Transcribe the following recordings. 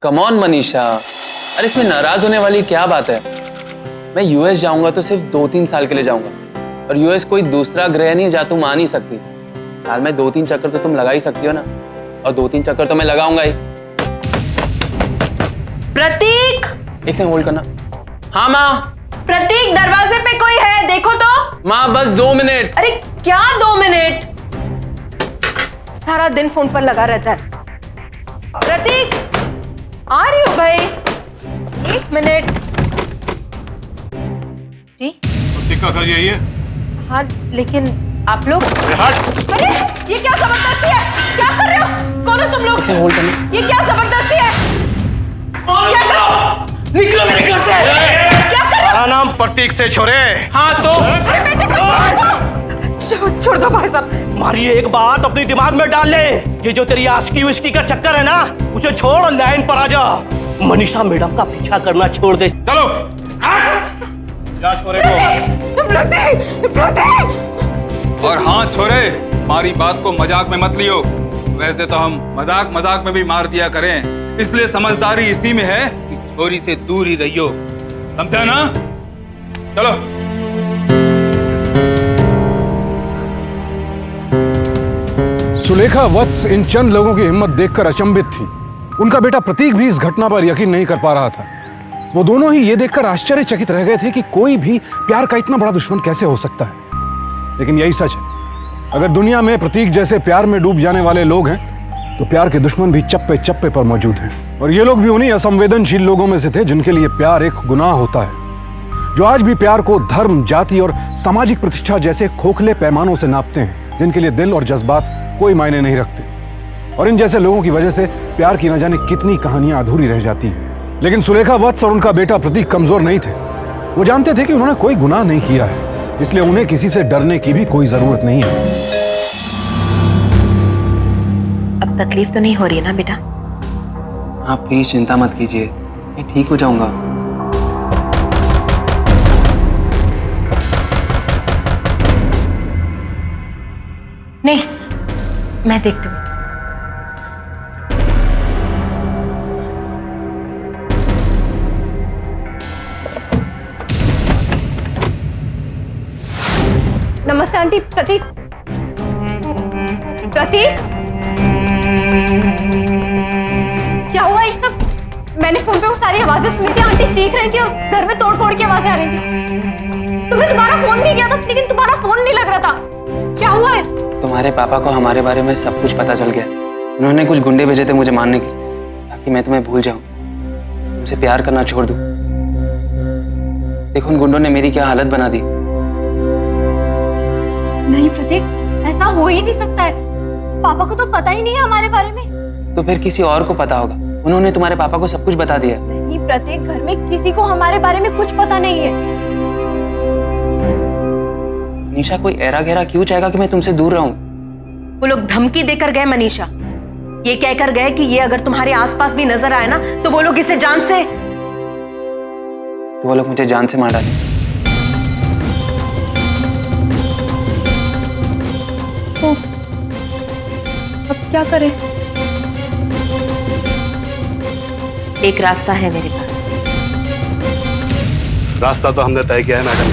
Come on Manisha, अरे इसमें नाराज होने वाली क्या बात है। मैं यूएस जाऊंगा तो सिर्फ 2-3 साल के लिए जाऊंगा, और यूएस कोई दूसरा ग्रह नहीं जहाँ तुम आ नहीं सकती। साल में 2-3 चक्कर तो तुम लगा ही सकती हो ना, और 2-3 चक्कर तो मैं लगाऊंगा ही। प्रतीक, एक सेकंड होल्ड करना। हाँ माँ। प्रतीक, दरवाजे पे कोई है, देखो तो। माँ बस 2 मिनट। अरे क्या 2 मिनट? सारा दिन फोन पर लगा रहता है। प्रतीक, आ रही हूँ भाई, 1 मिनट। जी प्रतीक का घर यही है? हाँ, लेकिन आप लोग। हट! अरे ये क्या जबरदस्ती है? क्या कर रहे हो? कौन हो तुम लोग? एक सेकंड होल्ड करना। ये क्या जबरदस्ती है? क्या कर... निकलो मेरे घर से! क्या कर रहे हो? मेरा नाम प्रतीक से छोरे। हाँ तो अरे बेटे को छोड़ दो भाई साहब। मारिए एक बात अपने दिमाग में डाल ले, ये जो तेरी आस्की विस्की का चक्कर है ना, उसे छोड़ और लाइन पर आ जा। मनीषा मैडम का पीछा करना छोड़ दे। चलो जा छोरे को। और हाँ छोरे, हमारी बात को मजाक में मत लियो। वैसे तो हम मजाक मजाक में भी मार दिया करें, इसलिए समझदारी इसी में है कि छोरी से दूर ही रहियो, समझा ना? चलो। सुलेखा वत्स इन चंद लोगों की हिम्मत देखकर अचंभित थी। उनका बेटा प्रतीक भी इस घटना पर यकीन नहीं कर पा रहा था। वो दोनों ही ये देखकर आश्चर्यचकित रह गए थे कि कोई भी प्यार का इतना बड़ा दुश्मन कैसे हो सकता है। लेकिन यही सच है, अगर दुनिया में प्रतीक जैसे प्यार में डूब जाने वाले लोग हैं, तो प्यार के दुश्मन भी चप्पे चप्पे पर मौजूद हैं। और ये लोग भी उन्हीं असंवेदनशील लोगों में से थे जिनके लिए प्यार एक गुनाह होता है, जो आज भी प्यार को धर्म, जाति और सामाजिक प्रतिष्ठा जैसे खोखले पैमानों से नापते हैं, जिनके लिए दिल और जज्बात कोई मायने नहीं रखते। और इन जैसे लोगों की वजह से प्यार की न जाने कितनी कहानियां अधूरी रह जाती हैं। लेकिन सुलेखा वत्स और उनका बेटा प्रतीक कमजोर नहीं थे। वो जानते थे कि उन्होंने कोई गुनाह नहीं किया है, इसलिए उन्हें किसी से डरने की भी कोई जरूरत नहीं है। अब तकलीफ तो नहीं हो रही है ना बेटा? आप प्लीज चिंता मत कीजिए, मैं ठीक हो जाऊंगा। नहीं, मैं देखती हूँ। नमस्ते आंटी। प्रतीक, प्रतीक, क्या हुआ ये सब? मैंने फोन पे वो सारी आवाजें सुनी थी, आंटी चीख रही थी और घर में तोड़ फोड़ की आवाजें आ रही थी। तुम्हें तुम्हारा फोन भी किया था, लेकिन तुम्हारा फोन नहीं लग रहा था। क्या हुआ है? तुम्हारे पापा को हमारे बारे में सब कुछ पता चल गया। उन्होंने कुछ गुंडे भेजे थे मुझे मारने के लिए, ताकि मैं तुम्हें भूल जाऊं, तुमसे प्यार करना छोड़ दूं। देखो उन गुंडों ने मेरी क्या हालत बना दी। नहीं प्रतीक, ऐसा हो ही नहीं सकता है। पापा को तो पता ही नहीं है हमारे बारे में। तो फिर किसी और को पता होगा, उन्होंने तुम्हारे पापा को सब कुछ बता दिया। नहीं प्रतीक, घर में किसी को हमारे बारे में कुछ पता नहीं है। मनीषा कोई ऐरा गहरा क्यों चाहेगा कि मैं तुमसे दूर रहूं? वो लोग धमकी देकर गए मनीषा, ये कहकर गए कि ये अगर तुम्हारे आसपास भी नजर आए ना, तो वो लोग इसे जान से। तो वो लोग मुझे जान से मार डाले। तो अब क्या करें? एक रास्ता है मेरे पास। रास्ता तो हमने तय किया है मैडम,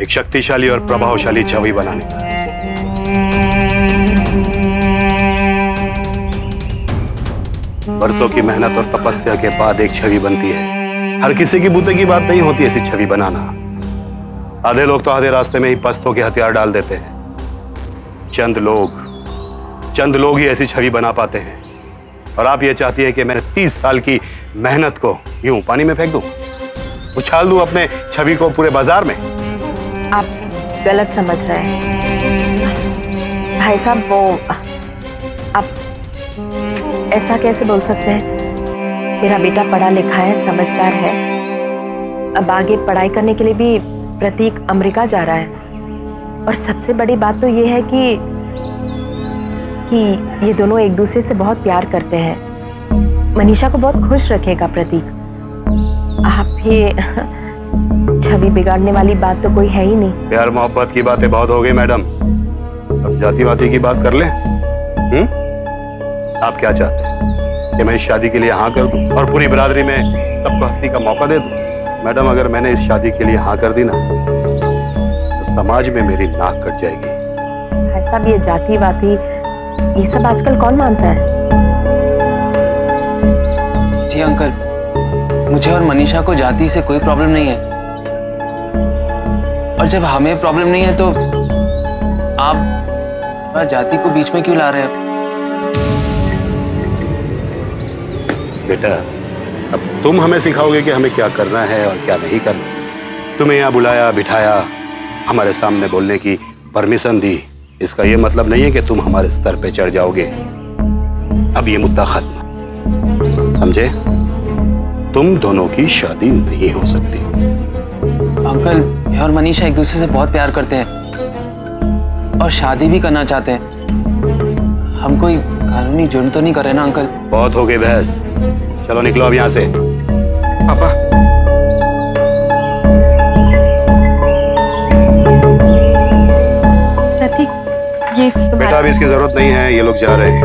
एक शक्तिशाली और प्रभावशाली छवि बनाने का। बरसों की मेहनत और तपस्या के बाद एक छवि बनती है। हर किसी की बूते की बात नहीं होती ऐसी छवि बनाना। आधे लोग तो आधे रास्ते में ही पस्तों के हथियार डाल देते हैं। चंद लोग ही ऐसी छवि बना पाते हैं। और आप ये चाहती है कि मैं 30 साल की मेहनत को यूं पानी में फेंक दूं, उछाल दूं अपने छवि को पूरे बाजार में? आप गलत समझ रहे हैं भाई साहब। वो आप ऐसा कैसे बोल सकते हैं? मेरा बेटा पढ़ा लिखा है, समझदार है। अब आगे पढ़ाई करने के लिए भी प्रतीक अमेरिका जा रहा है। और सबसे बड़ी बात तो ये है कि ये दोनों एक दूसरे से बहुत प्यार करते हैं। मनीषा को बहुत खुश रखेगा प्रतीक। आप ही छवि बिगाड़ने वाली बात तो कोई है ही नहीं। प्यार मोहब्बत की बातें बहुत हो गई मैडम, अब जाति वाती की बात कर लें। आप क्या चाहते हैं? कि मैं इस शादी के लिए हाँ कर दूं और पूरी बिरादरी में सबको हंसी का मौका दे दूं? मैडम, अगर मैंने इस शादी के लिए हाँ कर दी ना, तो समाज में मेरी नाक कट जाएगी। भाई साहब, ये जाति वाती ये सब आजकल कौन मानता है? जी अंकल, मुझे और मनीषा को जाति से कोई प्रॉब्लम नहीं है। और जब हमें प्रॉब्लम नहीं है तो आप जाति को बीच में क्यों ला रहे हैं? बेटा, अब तुम हमें सिखाओगे कि हमें क्या करना है और क्या नहीं करना। तुम्हें यहाँ बुलाया, बिठाया, हमारे सामने बोलने की परमिशन दी, इसका ये मतलब नहीं है कि तुम हमारे सर पे चढ़ जाओगे। अब ये मुद्दा खत्म, समझे? तुम दोनों की शादी नहीं हो सकती। अंकल, मैं और मनीषा एक दूसरे से बहुत प्यार करते हैं और शादी भी करना चाहते हैं। हम कोई कानूनी जुर्म तो नहीं कर रहे ना अंकल? बहुत हो गई बहस, चलो निकलो अब यहाँ से। पापा, प्रतीक, ये बेटा, अब इसकी जरूरत नहीं है, ये लोग जा रहे हैं।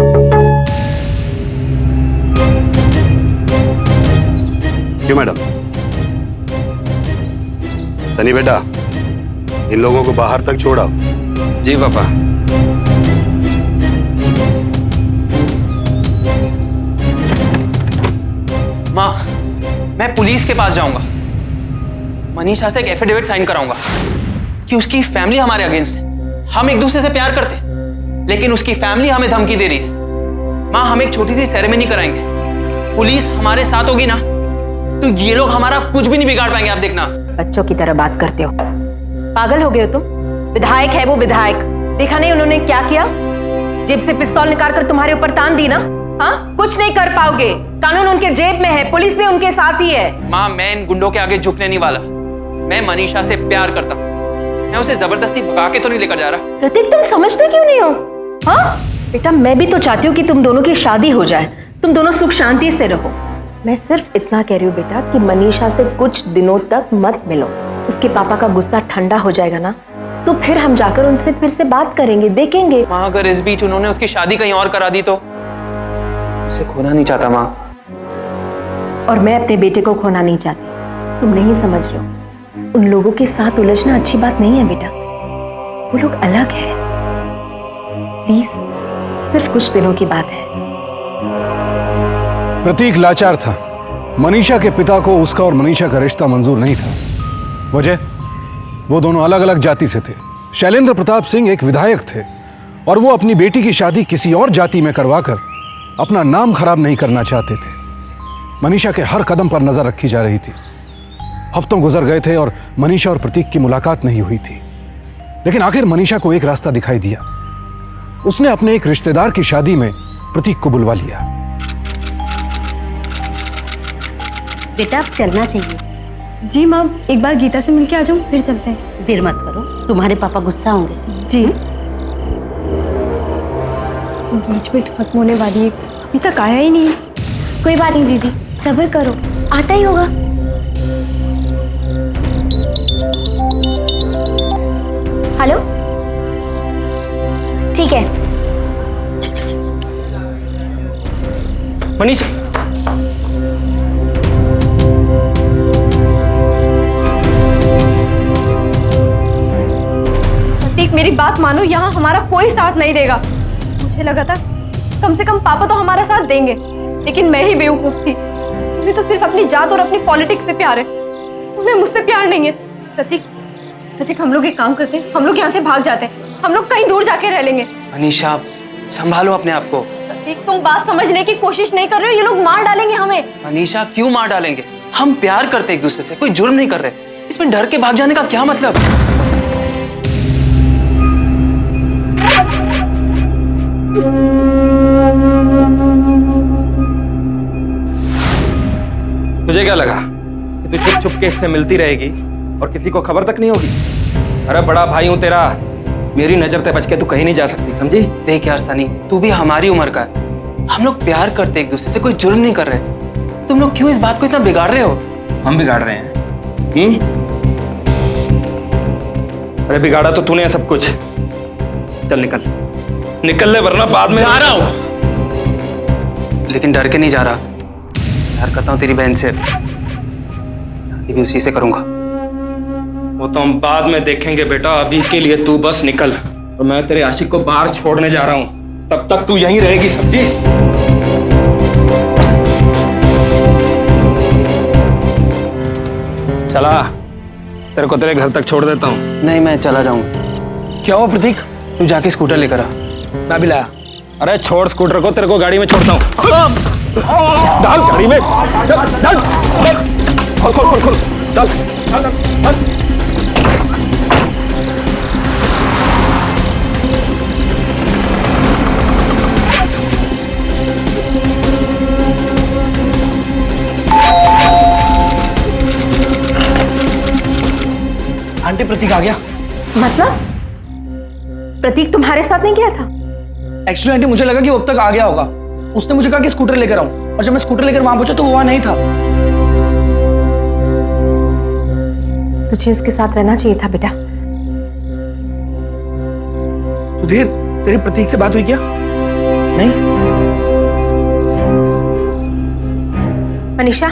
क्यों मैडम? सनी बेटा, इन लोगों को बाहर तक छोड़ाओ। जी पापा। माँ, मैं पुलिस के पास जाऊंगा, मनीषा से एक एफिडेविट साइन कराऊंगा कि उसकी फैमिली हमारे अगेंस्ट है। हम एक दूसरे से प्यार करते हैं, लेकिन उसकी फैमिली हमें धमकी दे रही है। माँ, हम एक छोटी सी सेरेमनी कराएंगे, पुलिस हमारे साथ होगी ना, तो ये लोग हमारा कुछ भी नहीं बिगाड़ पाएंगे। आप देखना। बच्चों की तरह बात करते हो, पागल हो गए हो तुम? विधायक है वो, विधायक। देखा नहीं उन्होंने क्या किया? जेब से पिस्तौल निकाल कर तुम्हारे ऊपर तान दी ना। हाँ, कुछ नहीं कर पाओगे, कानून उनके जेब में है, पुलिस भी उनके साथ ही है। माँ, मैं इन गुंडों के आगे झुकने नहीं वाला। मैं मनीषा से प्यार करता हूँ, मैं उसे जबरदस्ती भगा के तो नहीं लेकर जा रहा। प्रतीक, तुम समझते क्यों नहीं हो? हाँ बेटा, मैं भी तो चाहती हूँ कि तुम दोनों की शादी हो जाए, तुम दोनों सुख शांति से रहो। मैं सिर्फ इतना कह रही हूँ बेटा कि मनीषा से कुछ दिनों तक मत मिलो। उसके पापा का गुस्सा ठंडा हो जाएगा ना, तो फिर हम जाकर उनसे फिर से बात करेंगे, देखेंगे। माँ, अगर इस बीच उन्होंने उसकी शादी कहीं और करा दी तो? उसे खोना नहीं चाहता माँ। और मैं अपने बेटे को खोना नहीं चाहती। तुम नहीं समझ रहे हो, उन लोगों के साथ उलझना अच्छी बात नहीं है बेटा, वो लोग अलग है। प्लीज, सिर्फ कुछ दिनों की बात है। प्रतीक लाचार था। मनीषा के पिता को उसका और मनीषा का रिश्ता मंजूर नहीं था। वजह, वो दोनों अलग अलग जाति से थे। शैलेंद्र प्रताप सिंह एक विधायक थे और वो अपनी बेटी की शादी किसी और जाति में करवाकर अपना नाम खराब नहीं करना चाहते थे। मनीषा के हर कदम पर नजर रखी जा रही थी। हफ्तों गुजर गए थे और मनीषा और प्रतीक की मुलाकात नहीं हुई थी, लेकिन आखिर मनीषा को एक रास्ता दिखाई दिया। उसने अपने एक रिश्तेदार की शादी में प्रतीक को बुलवा लिया। बेटा, अब चलना चाहिए। जी माँ, एक बार गीता से मिलके आ जाऊँ, फिर चलते हैं। देर मत करो, तुम्हारे पापा गुस्सा होंगे। जी। एंगेजमेंट खत्म होने वाली है, अभी तक आया ही नहीं। कोई बात नहीं दीदी, सब्र करो, आता ही होगा। हेलो, ठीक है। चल, चल, चल। मनीषा, प्रतीक, मेरी बात मानो, यहाँ हमारा कोई साथ नहीं देगा। मुझे लगा था कम से कम पापा तो हमारा साथ देंगे, लेकिन मैं ही बेवकूफ थी। उन्हें तो सिर्फ अपनी जात और अपनी पॉलिटिक्स से प्यार है, उन्हें मुझसे प्यार नहीं है। प्रतीक, प्रतीक, हम लोग एक काम करते हैं, हम लोग यहाँ से भाग जाते हैं, हम लोग कहीं दूर जाके रह लेंगे। मनीषा, संभालो अपने आप को। प्रतीक, तुम बात समझने की कोशिश नहीं कर रहे हो, ये लोग मार डालेंगे हमें। मनीषा, क्यों मार डालेंगे? हम प्यार करते एक दूसरे से, कोई जुर्म नहीं कर रहे। इसमें डर के भाग जाने का क्या मतलब? तुझे क्या लगा कि तू छुप छुप के इससे मिलती रहेगी और किसी को खबर तक नहीं होगी? अरे बड़ा भाई हूं तेरा, मेरी नजर से बच के तू कहीं नहीं जा सकती, समझी? देख यार सनी, तू भी हमारी उम्र का है, हम लोग प्यार करते एक दूसरे से, कोई जुर्म नहीं कर रहे। तुम लोग क्यों इस बात को इतना बिगाड़ रहे हो? हम बिगाड़ रहे हैं? अरे बिगाड़ा तो तूने सब कुछ। चल निकल, निकल ले, वरना बाद में जा रहा हूं। लेकिन डर के नहीं जा रहा। प्यार करता हूँ तेरी बहन से, शादी भी उसी से करूंगा। वो तो हम बाद में देखेंगे बेटा, अभी के लिए तू बस निकल। और मैं तेरे आशिक को बाहर छोड़ने जा रहा हूँ, तब तक तू यहीं रहेगी सब्जी। चला, तेरे को तेरे घर तक छोड़ देता हूँ। नहीं, मैं चला जाऊंगा। क्या हुआ प्रतीक? तू जाके स्कूटर लेकर आ। मैं भी लाया। अरे छोड़ स्कूटर को, तेरे को गाड़ी में छोड़ता हूँ। डाल गाड़ी में, डाल, खोल खोल खोल खोल, डाल, डाल। आंटी प्रतीक आ गया। मतलब प्रतीक तुम्हारे साथ नहीं गया था? एक्चुअली आंटी मुझे लगा कि वो अब तक आ गया होगा। उसने मुझे कहा कि स्कूटर लेकर आऊं, और जब मैं स्कूटर लेकर वहां पहुंचा तो वो वहां नहीं था। तुझे उसके साथ रहना चाहिए था बेटा। सुधीर, तेरी प्रतीक से बात हुई क्या? नहीं? मनीषा,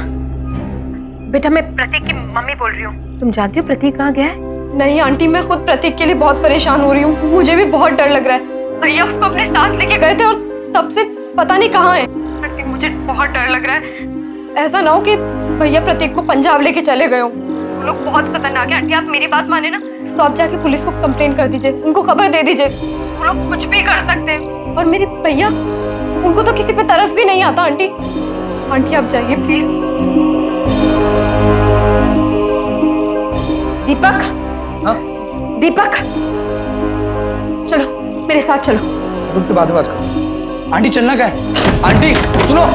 बेटा मैं प्रतीक की मम्मी बोल रही हूँ। तुम जानती हो प्रतीक कहाँ गया है? नहीं आंटी, मैं खुद प्रतीक के लिए बहुत परेशान हो रही हूँ। मुझे भी बहुत डर लग रहा है। भैया उसको अपने साथ लेके गए थे और तब से पता नहीं कहाँ है। प्रतीक, मुझे बहुत डर लग रहा है। ऐसा ना हो कि भैया प्रतीक को पंजाब लेके चले गए हो। वो लोग बहुत खतरनाक है आंटी, आप मेरी बात माने ना तो आप जाके पुलिस को कंप्लेन कर दीजिए, उनको खबर दे दीजिए। वो लोग कुछ भी कर सकते हैं। और मेरे भैया, उनको तो किसी पे तरस भी नहीं आता आंटी। आंटी आप जाइए प्लीज। दीपक, हाँ? दीपक, चलो मेरे साथ चलो। रुक, बाद में बात करो। आंटी चलना क्या है? आंटी सुनो।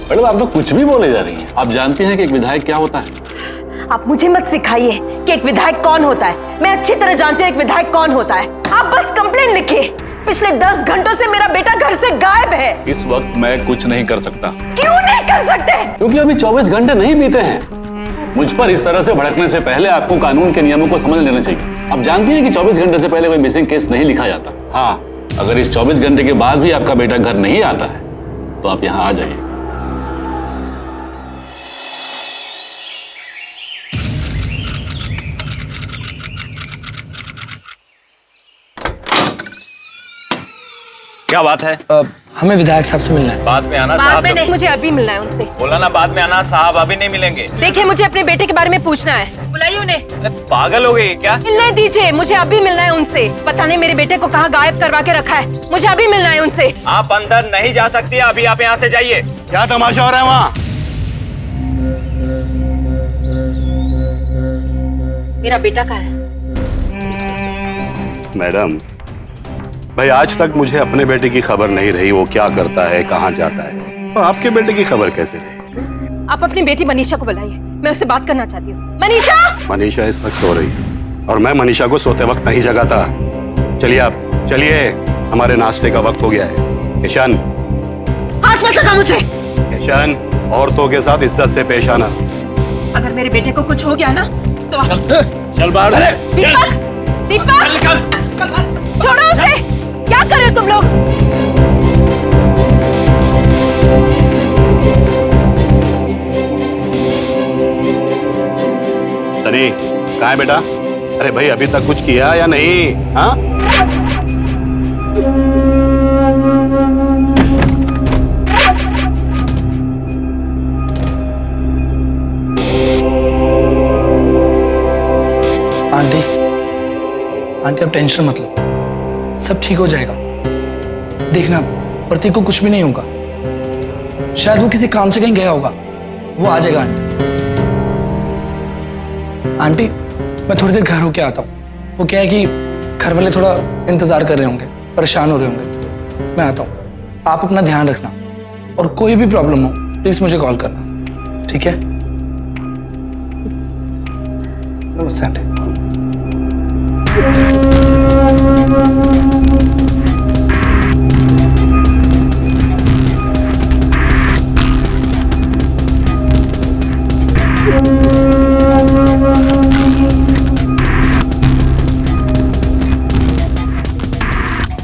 मैडम, आप तो कुछ भी बोले जा रही हैं। आप जानती हैं कि एक विधायक क्या होता है? आप मुझे मत सिखाइए कि एक विधायक कौन होता है। मैं अच्छी तरह जानती हूँ एक विधायक कौन होता है। आप बस कंप्लेन लिखिए। पिछले 10 घंटों से मेरा बेटा घर से गायब है। इस वक्त मैं कुछ नहीं कर सकता। क्यों नहीं कर सकते? क्योंकि अभी 24 घंटे नहीं बीते हैं। मुझ पर इस तरह से भड़कने से पहले आपको कानून के नियमों को समझ लेना चाहिए। आप जानती हैं कि 24 घंटे से पहले कोई मिसिंग केस नहीं लिखा जाता। हाँ, अगर इस 24 घंटे के बाद भी आपका बेटा घर नहीं आता है तो आप यहाँ आ जाइए। क्या बात है? हमें विधायक साहब से मिलना है। बाद में आना बाद साहब। में नहीं, मुझे अभी मिलना है उनसे। बोला ना बाद में आना, साहब अभी नहीं मिलेंगे। देखिए, मुझे अपने बेटे के बारे में पूछना है। बुलाइए उन्हें। अरे पागल हो गई क्या? मिलने दीजिए, मुझे अभी मिलना है उनसे। पता नहीं मेरे बेटे को कहाँ गायब करवा के रखा है। मुझे अभी मिलना है उनसे। आप अंदर नहीं जा सकती, अभी आप यहाँ से जाइए। क्या तमाशा हो रहा है वहाँ? मेरा बेटा कहाँ है? मैडम, भाई आज तक मुझे अपने बेटे की खबर नहीं रही, वो क्या करता है, कहाँ जाता है। तो आपके बेटे की खबर कैसे रही? आप अपनी बेटी मनीषा को बुलाइए, मैं उससे बात करना चाहती हूँ। मनीषा! मनीषा इस वक्त सो रही है और मैं मनीषा को सोते वक्त नहीं जगाता। चलिए आप चलिए, हमारे नाश्ते का वक्त हो गया है। किशन, हाथ मत लगा मुझे। किशन, औरतों के साथ इज्जत से पेश आना। अगर मेरे बेटे को कुछ हो गया ना तो चल बाहर से। दीपक! दीपक! छोड़ो उसे! क्या कर रहे हो तुम लोग? सनी, कहाँ है बेटा? अरे भाई, अभी तक कुछ किया या नहीं? हाँ? आंटी, आंटी आप टेंशन मत लो, सब ठीक हो जाएगा। देखना, प्रतीक को कुछ भी नहीं होगा। शायद वो किसी काम से कहीं गया होगा, वो आ जाएगा। आंटी, मैं थोड़ी देर घर होके आता हूँ। वो क्या है कि घर वाले थोड़ा इंतजार कर रहे होंगे, परेशान हो रहे होंगे। मैं आता हूँ, आप अपना ध्यान रखना और कोई भी प्रॉब्लम हो प्लीज मुझे कॉल करना, ठीक है? नमस्ते आंटी।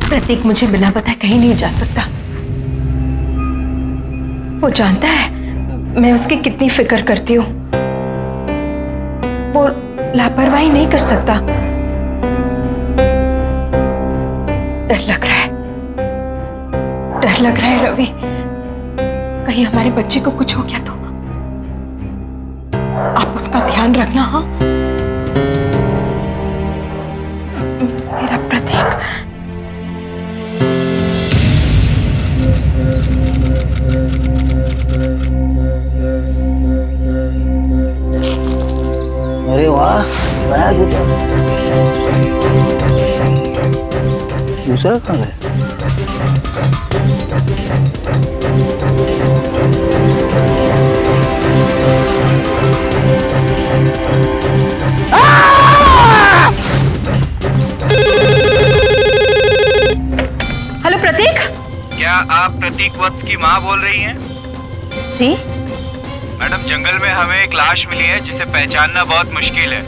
प्रतीक मुझे बिना बताए कहीं नहीं जा सकता। वो जानता है मैं उसकी कितनी फिक्र करती हूँ। वो लापरवाही नहीं कर सकता। डर लग रहा है रवि, कहीं हमारे बच्चे को कुछ हो गया तो। आप उसका ध्यान रखना। हाँ, मेरा प्रतीक। अरे वाह, नया जूता। दूसरा कहाँ है? हेलो प्रतीक। क्या आप प्रतीक वत्स की माँ बोल रही हैं? जी मैडम, जंगल में हमें एक लाश मिली है जिसे पहचानना बहुत मुश्किल है।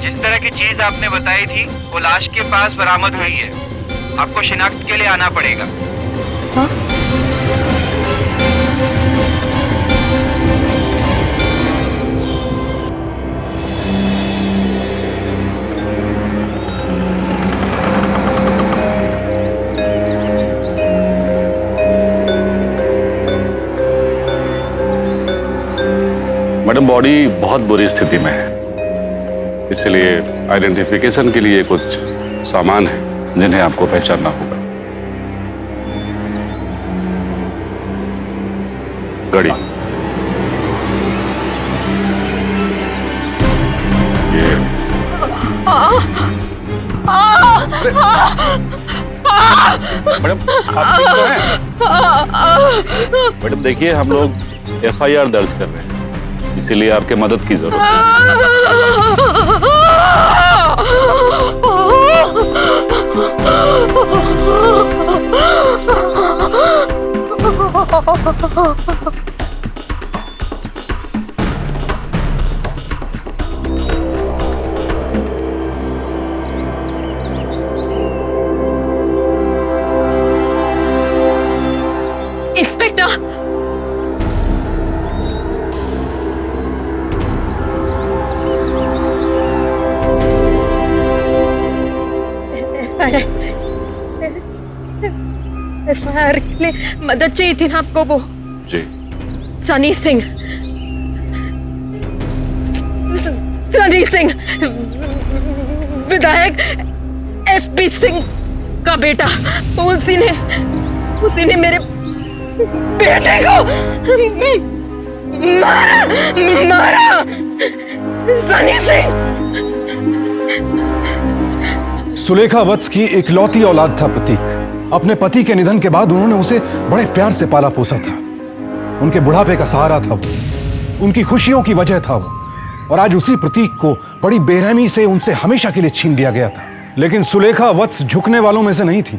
जिस तरह की चीज आपने बताई थी वो लाश के पास बरामद हुई है। आपको शिनाख्त के लिए आना पड़ेगा। हाँ? मैडम, बॉडी बहुत बुरी स्थिति में है, इसलिए आइडेंटिफिकेशन के लिए कुछ सामान है जिन्हें आपको पहचानना होगा। घड़ी, ये मैडम, आप ठीक तो हैं? मैडम देखिए, हम लोग FIR दर्ज कर रहे हैं, इसीलिए आपके मदद की जरूरत है। इंस्पेक्टर, FIR के लिए मदद चाहिए थी ना आपको। वो जी, सनी सिंह विधायक SP सिंह का बेटा। उसी ने मेरे बेटे को मारा। सनी सिंह सुलेखा वत्स की इकलौती औलाद था प्रतीक। अपने पति के निधन के बाद उन्होंने उसे बड़े प्यार से पाला पोसा था। उनके बुढ़ापे का सहारा था वो, उनकी खुशियों की वजह था वो। और आज उसी प्रतीक को बड़ी बेरहमी से उनसे हमेशा के लिए छीन लिया गया था। लेकिन सुलेखा वत्स झुकने वालों में से नहीं थी,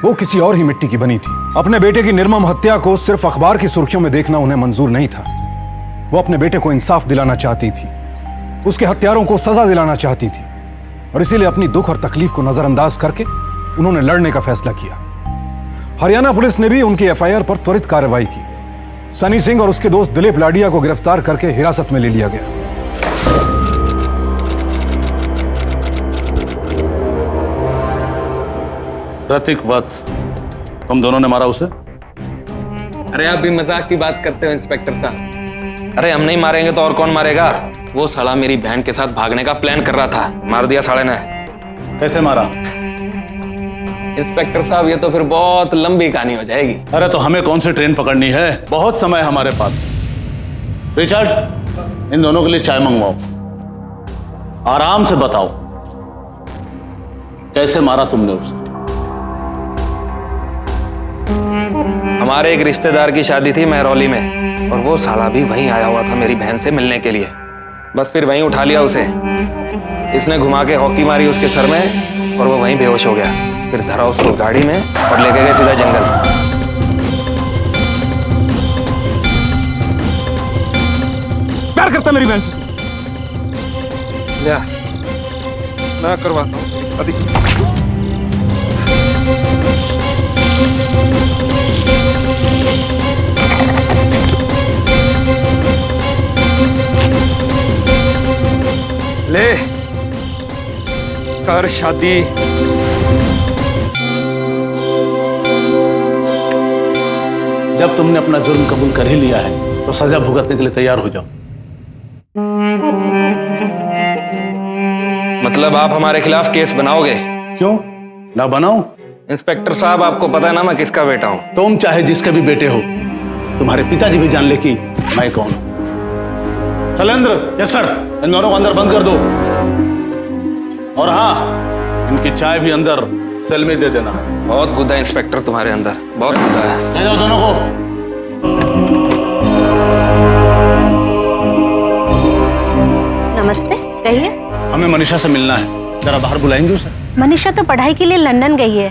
वो किसी और ही मिट्टी की बनी थी। अपने बेटे की निर्मम हत्या को सिर्फ अखबार की सुर्खियों में देखना उन्हें मंजूर नहीं था। वो अपने बेटे को इंसाफ दिलाना चाहती थी, उसके हत्यारों को सजा दिलाना चाहती थी, और इसीलिए अपनी दुख और तकलीफ को नजरअंदाज करके उन्होंने लड़ने का फैसला किया। हरियाणा पुलिस ने भी उनकी FIR पर त्वरित कार्रवाई की। सनी सिंह और उसके दोस्त दिलीप लाडिया को गिरफ्तार करके हिरासत में ले लिया गया। प्रतीक वत्स, तुम दोनों ने मारा उसे? अरे आप भी मजाक की बात करते हो इंस्पेक्टर साहब। अरे हम नहीं मारेंगे तो और कौन मारेगा? वो साला मेरी बहन के साथ भागने का प्लान कर रहा था, मार दिया साले ने। कैसे मारा? इंस्पेक्टर साहब, ये तो फिर बहुत लंबी कहानी हो जाएगी। अरे तो हमें कौन सी ट्रेन पकड़नी है, बहुत समय है हमारे पास। रिचर्ड, इन दोनों के लिए चाय मंगवाओ, आराम से बताओ कैसे मारा तुमने उसे। हमारे एक रिश्तेदार की शादी थी महरौली में, और वो साला भी वहीं आया हुआ था मेरी बहन से मिलने के लिए। बस फिर वहीं उठा लिया उसे। इसने घुमा के हॉकी मारी उसके सर में और वो वहीं बेहोश हो गया। फिर धरा उसको गाड़ी में और लेके गए सीधा जंगल। प्यार करता मेरी बहन से। मैं करवाता हूँ अभी। कर शादी। जब तुमने अपना जुर्म कबूल कर ही लिया है तो सजा भुगतने के लिए तैयार हो जाओ। मतलब आप हमारे खिलाफ केस बनाओगे? क्यों ना बनाऊं? इंस्पेक्टर साहब, आपको पता है ना मैं किसका बेटा हूँ। तुम चाहे जिसके भी बेटे हो, तुम्हारे पिताजी भी जान ले कि मैं कौन हूं। शैलेंद्र। Yes sir. इन दोनों को अंदर बंद कर दो, और हाँ, इनकी चाय भी अंदर सेल में दे देना। बहुत गुद्दा है इंस्पेक्टर तुम्हारे अंदर, बहुत गुद्दा है। ले जाओ दोनों को। नमस्ते, कहिए। हमें मनीषा से मिलना है, जरा बाहर बुलाएंगे उसे। मनीषा तो पढ़ाई के लिए लंदन गई है,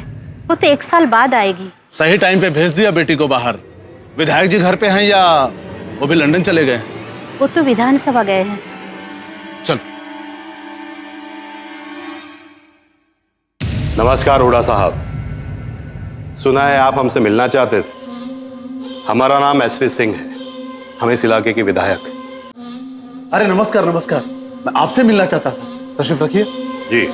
वो तो 1 साल बाद आएगी। सही टाइम पे भेज दिया बेटी को बाहर। विधायक जी घर पे हैं या वो भी लंदन चले गए? वो तो विधानसभा गए हैं। चल। नमस्कार हुडा साहब, सुना है आप हमसे मिलना चाहते थे। हमारा नाम एसपी सिंह है, हम इस इलाके के विधायक। अरे नमस्कार नमस्कार, मैं आपसे मिलना चाहता था। तशरीफ रखिए। जी।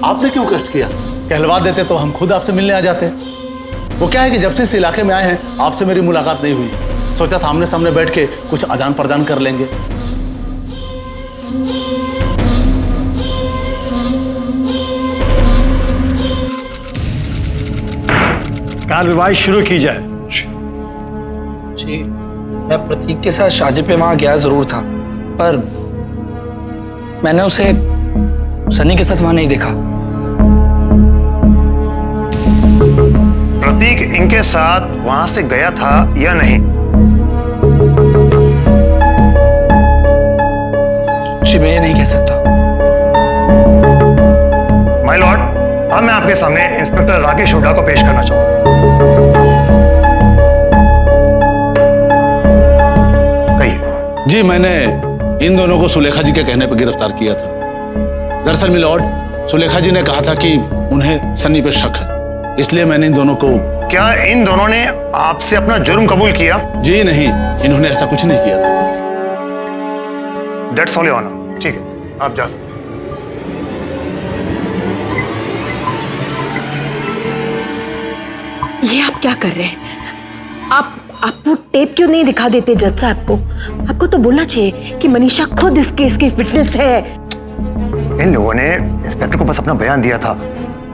आपने क्यों कष्ट किया? कहलवा देते तो हम खुद आपसे मिलने आ जाते। वो क्या है कि जब से इस इलाके में आए हैं आपसे मेरी मुलाकात नहीं हुई। सोचा था आमने सामने बैठ के कुछ आदान प्रदान कर लेंगे। कार्यवाही शुरू की जाए। जी, मैं प्रतीक के साथ शादी पे वहां गया जरूर था, पर मैंने उसे सनी के साथ वहां नहीं देखा। प्रतीक इनके साथ वहां से गया था या नहीं? जी, मैं ये नहीं कह सकता। माय लॉर्ड, अब मैं आपके सामने इंस्पेक्टर राकेश हुड्डा को पेश करना चाहूंगा। कहिए। जी, मैंने इन दोनों को सुलेखा जी के कहने पर गिरफ्तार किया था। दरअसल माय लॉर्ड, सुलेखा जी ने कहा था कि उन्हें सन्नी पे शक है, इसलिए मैंने इन दोनों को। क्या इन दोनों ने आपसे अपना जुर्म कबूल किया? जी नहीं, इन्होंने ऐसा कुछ नहीं किया था। That's all your honour. ठीक है, आप जा सकते। ये आप क्या कर रहे हैं? आप वो टेप क्यों नहीं दिखा देते जज साहब को? आपको तो बोलना चाहिए कि मनीषा खुद इस केस की विटनेस है। इन लोगों ने इंस्पेक्टर को बस अपना बयान दिया था,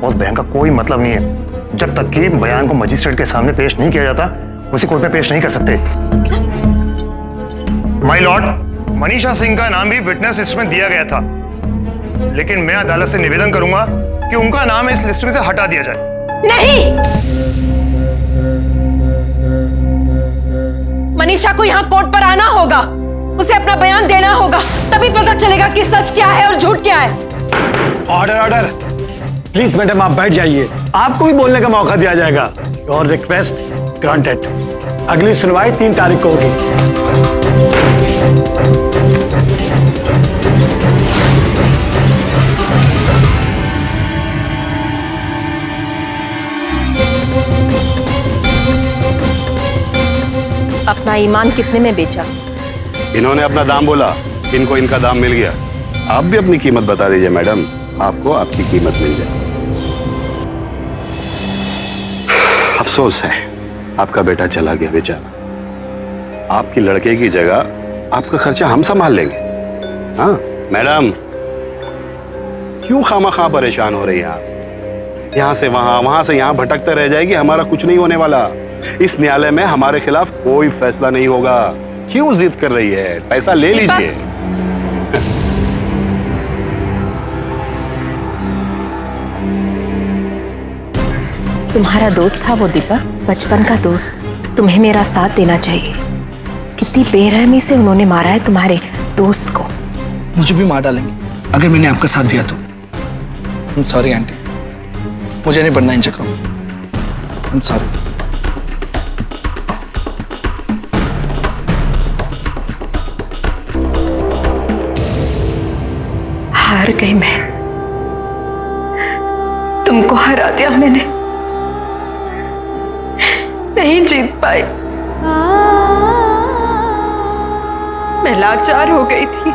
उस बयान का कोई मतलब नहीं है। जब तक कि बयान को मजिस्ट्रेट के सामने पेश नहीं किया जाता, उसे कोर्ट में पेश नहीं कर सकते। माय लॉर्ड, मनीषा सिंह का नाम भी विटनेस लिस्ट में दिया गया था, लेकिन मैं अदालत से निवेदन करूंगा कि उनका नाम इस लिस्ट में से हटा दिया जाए। नहीं, मनीषा को यहाँ कोर्ट पर आना होगा, उसे अपना बयान देना होगा, तभी पता चलेगा कि सच क्या है और झूठ क्या है। Order order. प्लीज मैडम, आप बैठ जाइए, आपको भी बोलने का मौका दिया जाएगा। और रिक्वेस्ट ग्रांटेड। अगली सुनवाई 3 तारीख को होगी। अपना ईमान कितने में बेचा? इन्होंने अपना दाम बोला, इनको इनका दाम मिल गया। आप भी अपनी कीमत बता दीजिए मैडम, आपको आपकी कीमत मिल जाए। अफसोस है, आपका बेटा चला गया बेचारा। आपकी लड़के की जगह आपका खर्चा हम संभाल लेंगे। हाँ मैडम, क्यों खामखा परेशान हो रही हैं आप? यहाँ से वहां, वहां से यहाँ भटकते रह जाएगी, हमारा कुछ नहीं होने वाला। इस न्यायालय में हमारे खिलाफ कोई फैसला नहीं होगा। क्यों जिद कर रही है? पैसा ले लीजिए। तुम्हारा दोस्त था वो दीपक, बचपन का दोस्त। तुम्हें मेरा साथ देना चाहिए। कितनी बेरहमी से उन्होंने मारा है तुम्हारे दोस्त को। मुझे भी मार डालेंगे अगर मैंने आपका साथ दिया तो। सॉरी आंटी, मुझे नहीं पढ़ना इन चक्रों में। सॉरी। हार गई मैं, तुमको हरा दिया मैंने, नहीं जीत पाई। मैं लाचार हो गई थी।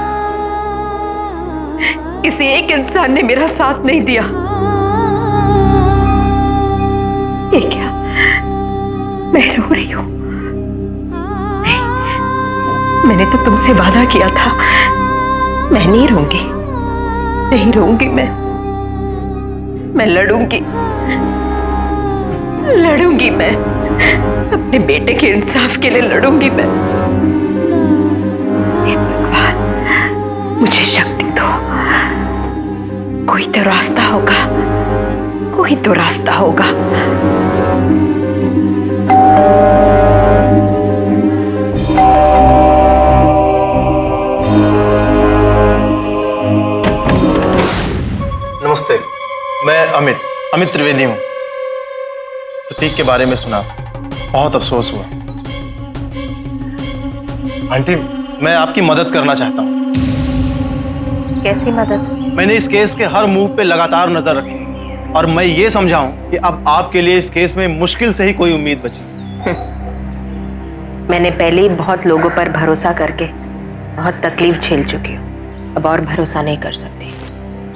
किसी एक इंसान ने मेरा साथ नहीं दिया। ये क्या, मैं रो रही हूं? नहीं, मैंने तो तुमसे वादा किया था, मैं नहीं रोऊंगी, नहीं रोऊंगी मैं लड़ूंगी, लड़ूंगी मैं अपने बेटे के इंसाफ के लिए लड़ूंगी मैं। हे भगवान, मुझे शक्ति दो, कोई तो रास्ता होगा, कोई तो रास्ता होगा। नमस्ते, मैं अमित त्रिवेदी हूँ। प्रतीक के बारे में सुना, बहुत अफसोस हुआ। आंटी, मैं आपकी मदद करना चाहता हूँ। कैसी मदद? मैंने इस केस के हर मूव पे लगातार नजर रखी और मैं ये समझा हूँ कि अब आपके लिए इस केस में मुश्किल से ही कोई उम्मीद बची। मैंने पहले ही बहुत लोगों पर भरोसा करके बहुत तकलीफ झेल चुकी हूँ, अब और भरोसा नहीं कर सकती।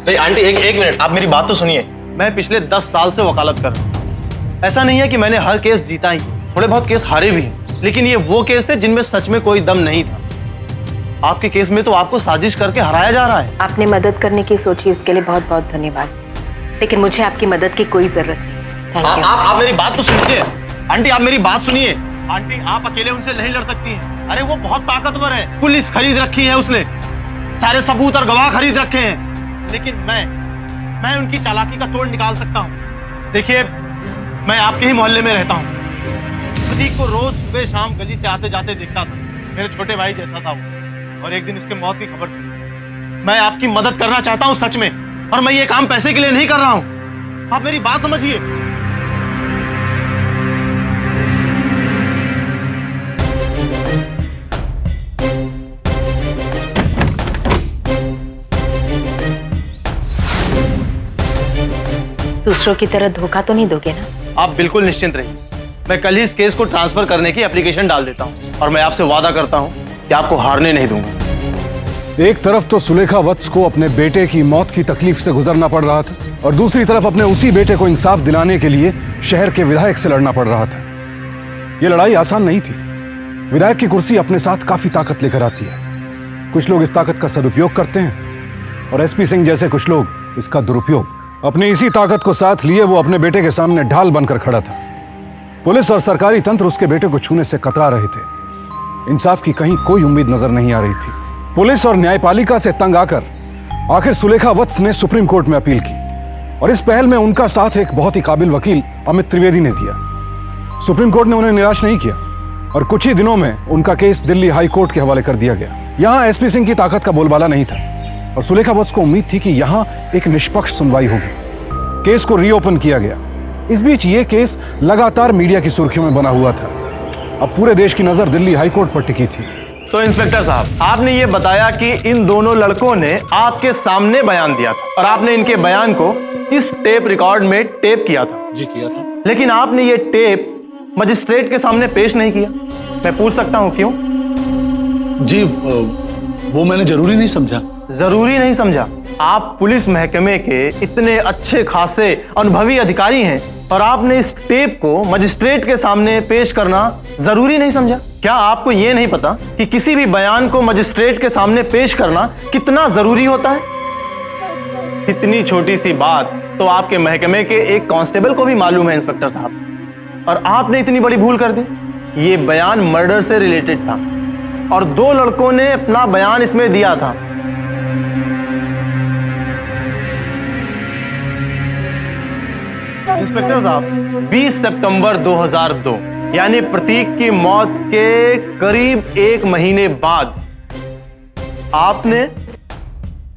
नहीं आंटी, एक मिनट, आप मेरी बात तो सुनिए। मैं पिछले 10 साल से वकालत कर रहा हूँ। ऐसा नहीं है कि मैंने हर केस जीता ही, थोड़े बहुत केस हारे भी हैं, लेकिन ये वो केस थे जिनमें सच में कोई दम नहीं था। आपके केस में तो आपको साजिश करके हराया जा रहा है। आपने मदद करने की सोची, उसके लिए बहुत बहुत धन्यवाद, लेकिन मुझे आपकी मदद की कोई जरूरत नहीं। Thank you. आप मेरी बात तो सुनिए आंटी, आप मेरी बात सुनिए। आंटी, आप अकेले उनसे नहीं लड़ सकती हैं। अरे वो बहुत ताकतवर है, पुलिस खरीद रखी है उसने, सारे सबूत और गवाह खरीद रखे हैं, लेकिन मैं उनकी चालाकी का तोड़ निकाल सकता हूँ। देखिए, मैं आपके ही मोहल्ले में रहता हूँ। प्रतीक को रोज सुबह शाम गली से आते जाते देखता था, मेरे छोटे भाई जैसा था वो, और एक दिन उसके मौत की खबर सुनी। मैं आपकी मदद करना चाहता हूँ सच में, और मैं ये काम पैसे के लिए नहीं कर रहा हूँ। आप मेरी बात समझिए। दूसरों की तरह धोखा तो नहीं दोगे ना? आप बिल्कुल निश्चिंत रहिए, मैं कल ही इस केस को ट्रांसफर करने की एप्लीकेशन डाल देता हूँ, और मैं आपसे वादा करता हूँ कि आपको हारने नहीं दूंगा। एक तरफ तो सुलेखा वत्स को अपने बेटे की मौत की तकलीफ से गुजरना पड़ रहा था, और दूसरी तरफ अपने उसी बेटे को इंसाफ दिलाने के लिए शहर के विधायक से लड़ना पड़ रहा था। यह लड़ाई आसान नहीं थी। विधायक की कुर्सी अपने साथ काफी ताकत लेकर आती है। कुछ लोग इस ताकत का सदुपयोग करते हैं, और एसपी सिंह जैसे कुछ लोग इसका दुरुपयोग। अपनी इसी ताकत को साथ लिए वो अपने बेटे के सामने ढाल बनकर खड़ा था। पुलिस और सरकारी तंत्र उसके बेटे को छूने से कतरा रहे थे। इंसाफ की कहीं कोई उम्मीद नजर नहीं आ रही थी। पुलिस और न्यायपालिका से तंग आकर आखिर सुलेखा वत्स ने सुप्रीम कोर्ट में अपील की, और इस पहल में उनका साथ एक बहुत ही काबिल वकील अमित त्रिवेदी ने दिया। सुप्रीम कोर्ट ने उन्हें निराश नहीं किया, और कुछ ही दिनों में उनका केस दिल्ली हाई कोर्ट के हवाले कर दिया गया। यहाँ एसपी सिंह की ताकत का बोलबाला नहीं था, और सुलेखा वत्स को उम्मीद थी कि यहाँ एक निष्पक्ष सुनवाई होगी। केस को रीओपन किया गया। इस बीच ये केस लगातार मीडिया की सुर्खियों में बना हुआ था। अब पूरे देश की नजर दिल्ली हाई कोर्ट पर टिकी थी। तो इंस्पेक्टर साहब, आपने ये बताया कि इन दोनों लड़कों ने आपके सामने बयान दिया था, और आपने इनके बयान को इस टेप रिकॉर्ड में टेप किया था। जी किया था। लेकिन आपने ये टेप मजिस्ट्रेट के सामने पेश नहीं किया। मैं पूछ सकता हूँ क्यों? जी वो मैंने जरूरी नहीं समझा। जरूरी नहीं समझा? आप पुलिस महकमे के इतने अच्छे खासे अनुभवी अधिकारी हैं, और आपने इस टेप को मजिस्ट्रेट के सामने पेश करना जरूरी नहीं समझा? क्या आपको यह नहीं पता कि किसी भी बयान को मजिस्ट्रेट के सामने पेश करना कितना जरूरी होता है? इतनी छोटी सी बात तो आपके महकमे के एक कांस्टेबल को भी मालूम है इंस्पेक्टर साहब, और आपने इतनी बड़ी भूल कर दी। ये बयान मर्डर से रिलेटेड था, और दो लड़कों ने अपना बयान इसमें दिया था। इंस्पेक्टर साहब, 20 सितंबर 2002 यानी प्रतीक की मौत के करीब 1 महीने बाद आपने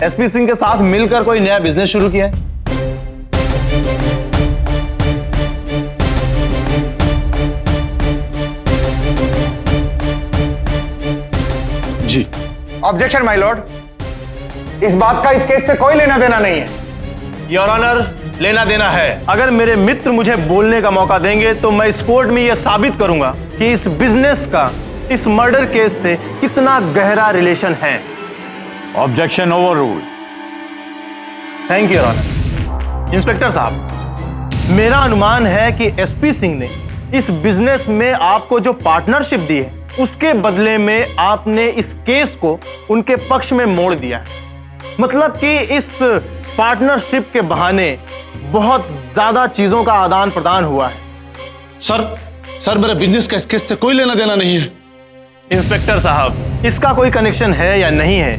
एसपी सिंह के साथ मिलकर कोई नया बिजनेस शुरू किया है। जी। ऑब्जेक्शन माय लॉर्ड, इस बात का इस केस से कोई लेना देना नहीं है। योर ऑनर, लेना देना है। अगर मेरे मित्र मुझे बोलने का मौका देंगे तो मैं इस कोर्ट में यह साबित करूंगा कि इस बिजनेस का इस मर्डर केस से कितना गहरा रिलेशन है। Objection overruled. Thank you your honour. Inspector साहब, मेरा अनुमान है कि एसपी सिंह ने इस बिजनेस में आपको जो पार्टनरशिप दी है उसके बदले में आपने इस केस को उनके पक्ष में मोड़ दिया है। मतलब कि इस पार्टनरशिप के बहाने बहुत ज्यादा चीजों का आदान प्रदान हुआ है। सर मेरे बिजनेस का इस केस से कोई लेना देना नहीं है। इंस्पेक्टर साहब, इसका कोई कनेक्शन है या नहीं है,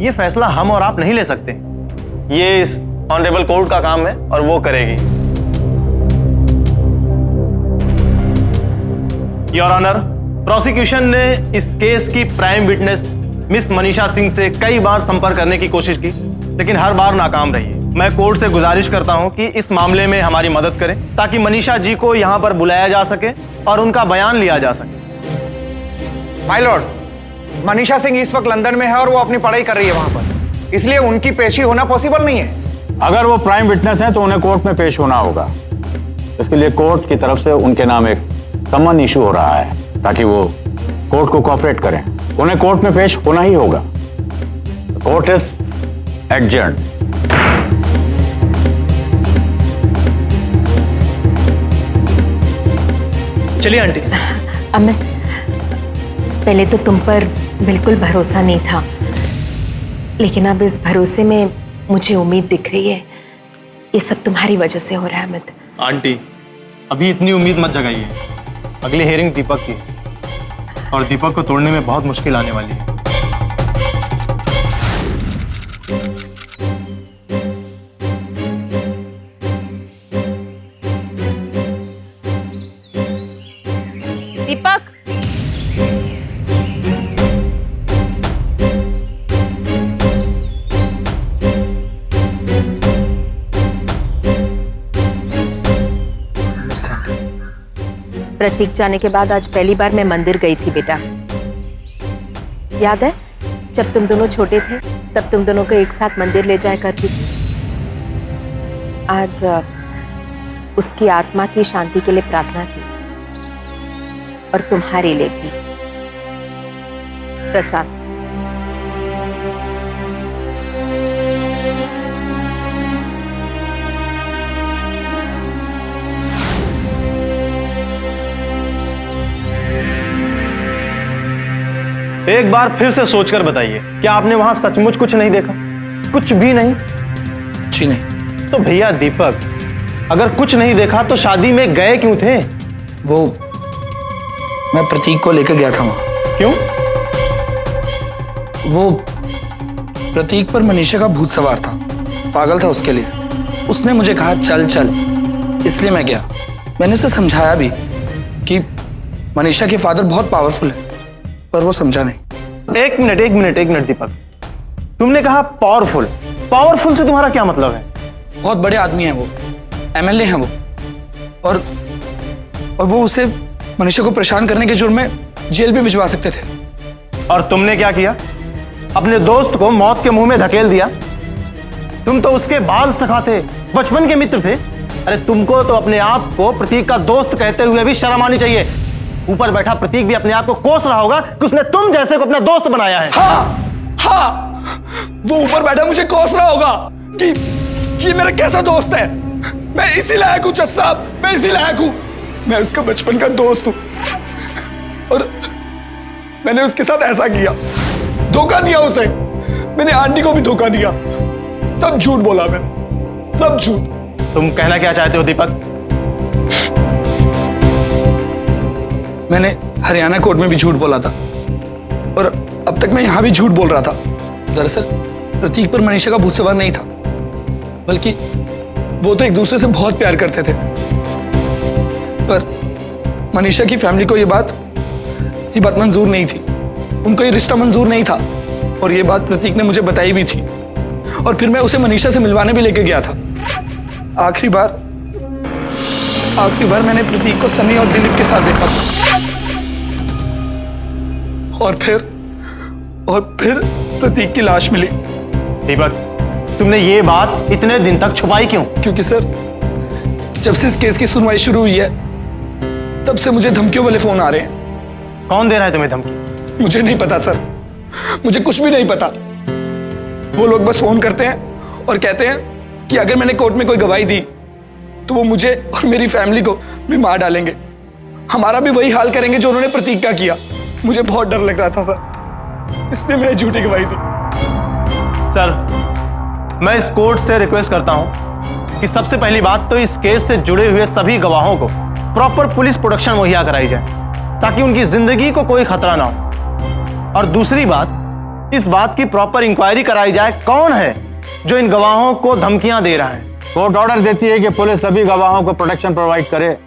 ये फैसला हम और आप नहीं ले सकते। ये इस ऑनरेबल कोर्ट का काम है और वो करेगी। योर ऑनर, प्रोसिक्यूशन ने इस केस की prime witness miss Manisha Singh से कई बार संपर्क करने की कोशिश की, लेकिन हर बार नाकाम रही है। मैं कोर्ट से गुजारिश करता हूं कि इस मामले में हमारी मदद करें ताकि मनीषा जी को यहां पर बुलाया जा सके और उनका बयान लिया जा सके। माय लॉर्ड, मनीषा सिंह इस वक्त लंदन में है और वो अपनी पढ़ाई कर रही है वहां पर, इसलिए उनकी पेशी होना पॉसिबल नहीं है। अगर वो प्राइम विटनेस हैं तो उन्हें कोर्ट में पेश होना होगा। इसके लिए कोर्ट की तरफ से उनके नाम एक समन इशू हो रहा है ताकि वो कोर्ट को कोऑपरेट करें। उन्हें कोर्ट में पेश होना ही होगा। Court is adjourned. चलिए आंटी। अमित, पहले तो तुम पर बिल्कुल भरोसा नहीं था, लेकिन अब इस भरोसे में मुझे उम्मीद दिख रही है। ये सब तुम्हारी वजह से हो रहा है अमित। आंटी, अभी इतनी उम्मीद मत जगाइए। अगली हेयरिंग दीपक की, और दीपक को तोड़ने में बहुत मुश्किल आने वाली है। दीपक, प्रतीक जाने के बाद आज पहली बार मैं मंदिर गई थी बेटा। याद है जब तुम दोनों छोटे थे तब तुम दोनों को एक साथ मंदिर ले जाया करती थी। आज उसकी आत्मा की शांति के लिए प्रार्थना की और तुम्हारे लिए भी। प्रसाद, एक बार फिर से सोचकर बताइए, क्या आपने वहां सचमुच कुछ नहीं देखा? कुछ भी नहीं? जी नहीं। तो भैया दीपक, अगर कुछ नहीं देखा तो शादी में गए क्यों थे? वो मैं प्रतीक को लेकर गया था वहां। क्यों? वो प्रतीक पर मनीषा का भूत सवार था, पागल था उसके लिए। उसने मुझे कहा चल चल, इसलिए मैं गया। मैंने उसे समझाया भी कि मनीषा के फादर बहुत पावरफुल है, पर वो समझा नहीं। एक मिनट दीपक, तुमने कहा पावरफुल। पावरफुल से तुम्हारा क्या मतलब है? बहुत बड़े आदमी हैं वो, एमएलए हैं वो, और वो उसे मनीषा को परेशान करने के जुर्म में जेल भी भिजवा सकते थे। और तुमने क्या किया? अपने दोस्त को मौत के मुंह में धकेल दिया। तुम तो उसके बाल सखा थे, बचपन के मित्र थे। अरे तुमको तो अपने आप को प्रतीक का दोस्त कहते हुए भी शर्म आनी चाहिए। ऊपर बैठा प्रतीक भी अपने आप को कोस रहा होगा कि उसने तुम जैसे को अपना दोस्त बनाया है। हाँ, वो ऊपर बैठा मुझे कोस रहा होगा कि ये मेरा कैसा दोस्त है। मैं इसी लायक हूं जज साहब, मैं इसी लायक हूं। मैं उसका बचपन का दोस्त हूं और मैंने उसके साथ ऐसा किया, धोखा दिया उसे। मैंने आंटी को भी धोखा दिया। सब झूठ बोला मैंने, सब झूठ। तुम कहना क्या चाहते हो दीपक? मैंने हरियाणा कोर्ट में भी झूठ बोला था और अब तक मैं यहां भी झूठ बोल रहा था। दरअसल प्रतीक पर मनीषा का भूत सवार नहीं था, बल्कि वो तो एक दूसरे से बहुत प्यार करते थे। पर मनीषा की फैमिली को ये बात मंजूर नहीं थी। उनको ये रिश्ता मंजूर नहीं था और ये बात प्रतीक ने मुझे बताई भी थी। और फिर मैं उसे मनीषा से मिलवाने भी लेके गया था। आखिरी बार मैंने प्रतीक को सनी और दिलीप के साथ देखा था। और फिर प्रतीक की लाश मिली। दीपक, तुमने ये बात इतने दिन तक छुपाई क्यों? क्योंकि सर, जब से इस केस की सुनवाई शुरू हुई है तब से मुझे धमकियों वाले फोन आ रहे हैं। कौन दे रहा है तुम्हें धमकी? मुझे नहीं पता सर, मुझे कुछ भी नहीं पता। वो लोग बस फोन करते हैं और कहते हैं कि अगर मैंने कोर्ट में कोई गवाही दी तो वो मुझे और मेरी फैमिली को भी मार डालेंगे। हमारा भी वही हाल करेंगे जो उन्होंने प्रतीक का किया। मुझे बहुत डर लग रहा था सर, इसलिए मैंने झूठी गवाही दी। सर, मैं इस कोर्ट से रिक्वेस्ट करता हूं कि सबसे पहली बात तो इस केस से जुड़े हुए सभी गवाहों को प्रॉपर पुलिस प्रोटेक्शन मुहैया कराई जाए ताकि उनकी जिंदगी को कोई खतरा ना हो। और दूसरी बात, इस बात की प्रॉपर इंक्वायरी कराई जाए कौन है जो इन गवाहों को धमकियां दे रहा है। कोर्ट ऑर्डर देती है कि पुलिस सभी गवाहों को प्रोटेक्शन प्रोवाइड करे